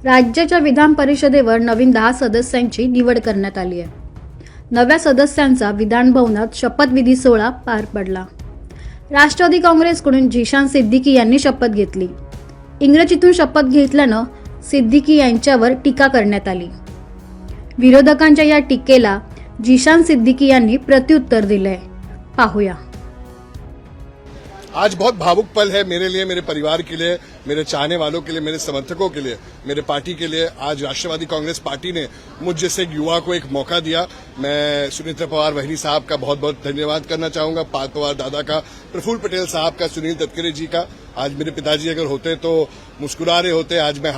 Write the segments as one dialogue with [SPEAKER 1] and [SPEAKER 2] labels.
[SPEAKER 1] राज्याच्या विधान परिषदेवर नवीन 10 सदस्यांची निवड करण्यात आली आहे. नव्या सदस्यांचा विधान भवनात शपथविधी सोहळा पार पडला. राष्ट्रवादी काँग्रेसकडून झिशान सिद्दीकी यांनी शपथ घेतली. इंग्रजीतून शपथ घेतल्यानं सिद्दीकी यांच्यावर टीका करण्यात आली. विरोधकांच्या या टीकेला झिशान सिद्दीकी यांनी प्रत्युत्तर दिलंय. पाहूया.
[SPEAKER 2] आज बहुत भावुक पल है मेरे लिए, मेरे परिवार के लिए, मेरे चाहने वालों के लिए, मेरे समर्थकों के लिए, मेरे पार्टी के लिए. आज राष्ट्रवादी कांग्रेस पार्टी ने मुझ जैसे एक युवा को एक मौका दिया. मैं सुनीता पवार वहिनी साहब का बहुत बहुत धन्यवाद करना चाहूंगा, पार्थ पवार दादा का, प्रफुल्ल पटेल साहब का, सुनील तटकरे जी का. आज मेरे पिताजी अगर होते तो मुस्कुरा रहे होते. आज मैं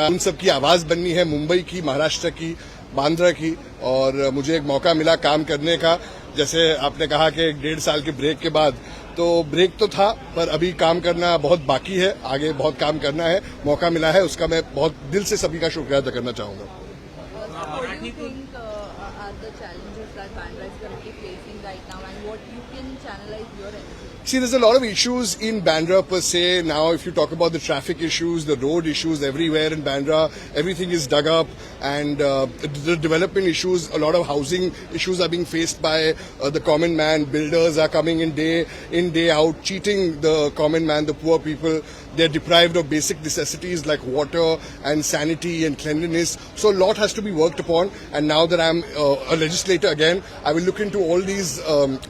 [SPEAKER 2] उन सब की आवाज बननी है, मुंबई की, महाराष्ट्र की, बांद्रा की. और मुझे एक मौका मिला काम करने का. जैसे आपने कहा कि 1.5 साल के ब्रेक के बाद, तो ब्रेक तो था पर अभी काम करना बहुत बाकी है, आगे बहुत काम करना है. मौका मिला है उसका मैं बहुत दिल से सभी का शुक्रिया अदा करना चाहूंगा. See, there's a lot of issues in Bandra per se. Now, if you talk about the traffic issues, the road issues everywhere in Bandra, everything is dug up, and the development issues, a lot of housing issues are being faced by the common man. Builders are coming in, day out, cheating the common man, the poor people. They're deprived of basic necessities like water and sanity and cleanliness. So a lot has to be worked upon. And now that I'm a legislator again, I will look into all these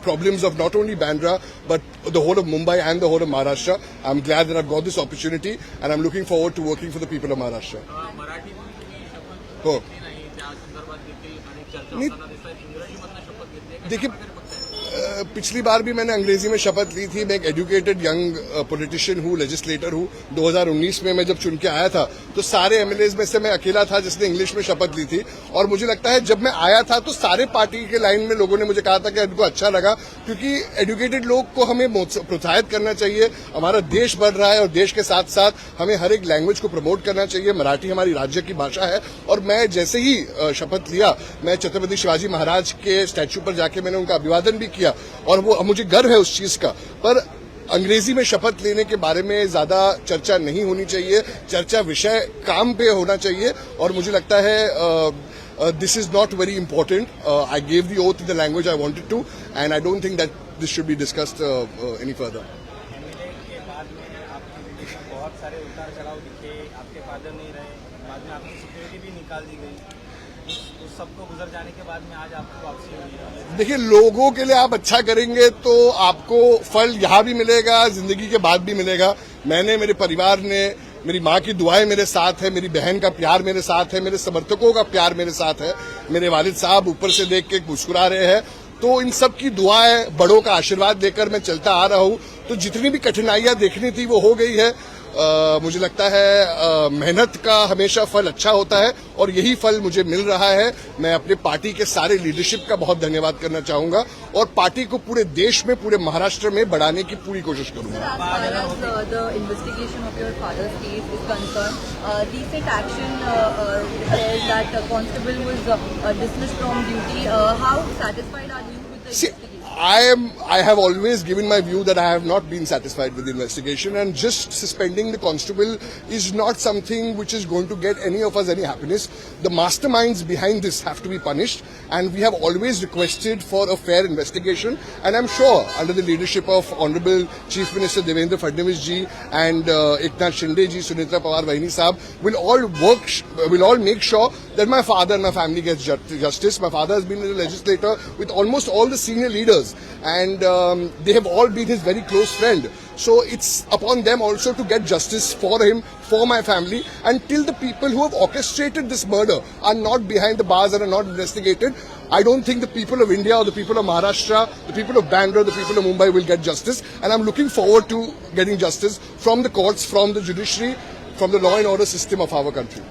[SPEAKER 2] problems of not only Bandra, but the whole of Mumbai and the whole of Maharashtra. I'm glad that I've got this opportunity, and I'm looking forward to working for the people of Maharashtra. देखिए, पिछली बार भी मैंने अंग्रेजी में शपथ ली थी. मैं एक एजुकेटेड यंग पॉलिटिशियन हूँ, लेजिस्लेटर हूँ. 2019 में मैं जब चुन के आया था तो सारे एमएलएज में से मैं अकेला था जिसने इंग्लिश में शपथ ली थी. और मुझे लगता है जब मैं आया था तो सारे पार्टी के लाइन में लोगों ने मुझे कहा था कि उनको अच्छा लगा, क्योंकि एजुकेटेड लोग को हमें प्रोत्साहित करना चाहिए. हमारा देश बढ़ रहा है और देश के साथ साथ हमें हर एक लैंग्वेज को प्रमोट करना चाहिए. मराठी हमारी राज्य की भाषा है. और मैं जैसे ही शपथ लिया, मैं छत्रपति शिवाजी महाराज के स्टैच्यू पर जाके मैंने उनका अभिवादन भी किया, और वो मुझे गर्व है उस चीज का. पर अंग्रेजी में शपथ लेने के बारे में ज्यादा चर्चा नहीं होनी चाहिए. चर्चा विषय काम पे होना चाहिए. और मुझे लगता है this is not very important. I gave the oath in the language I wanted to, and I don't think that this should be discussed any further.
[SPEAKER 3] बहुत सारे उतार चढ़ाव दिखे, आपके फादर नहीं रहे, बाद में आपकी सिक्योरिटी भी निकाल दी गई. उस सबको गुजर जाने के बाद में आज आपको वापसी हुई है.
[SPEAKER 2] देखिए, लोगों के लिए आप अच्छा करेंगे तो आपको फल यहाँ भी मिलेगा, जिंदगी के बाद भी मिलेगा. मैंने, मेरे परिवार ने, मेरी माँ की दुआएं मेरे साथ है, मेरी बहन का प्यार मेरे साथ है, मेरे समर्थकों का प्यार मेरे साथ है, मेरे वालिद साहब ऊपर से देख के मुस्कुरा रहे हैं. तो इन सब की दुआएं, बड़ों का आशीर्वाद लेकर मैं चलता आ रहा हूँ. तो जितनी भी कठिनाइयां देखनी थी वो हो गई है. मुझे लगता है मेहनत का हमेशा फल अच्छा होता है, और यही फल मुझे मिल रहा है. मैं अपने पार्टी के सारे लीडरशिप का बहुत धन्यवाद करना चाहूंगा, और पार्टी को पूरे देश में, पूरे महाराष्ट्र में बढ़ाने की पूरी कोशिश करूंगा. I have always given my view that I have not been satisfied with the investigation, and just suspending the constable is not something which is going to get any of us any happiness. The masterminds behind this have to be punished, and we have always requested for a fair investigation. And I'm sure under the leadership of Honorable Chief Minister Devendra Fadnavis ji and Eknath Shinde ji, Sunita Pawar Vahini Sahab will all make sure that my father and my family gets justice. My father has been a legislator with almost all the senior leaders, and they have all been his very close friend. So it's upon them also to get justice for him, for my family. Until the people who have orchestrated this murder are not behind the bars and are not investigated, I don't think the people of India or the people of Maharashtra, the people of Bandra, the people of Mumbai will get justice. And I'm looking forward to getting justice from the courts, from the judiciary, from the law and order system of our country.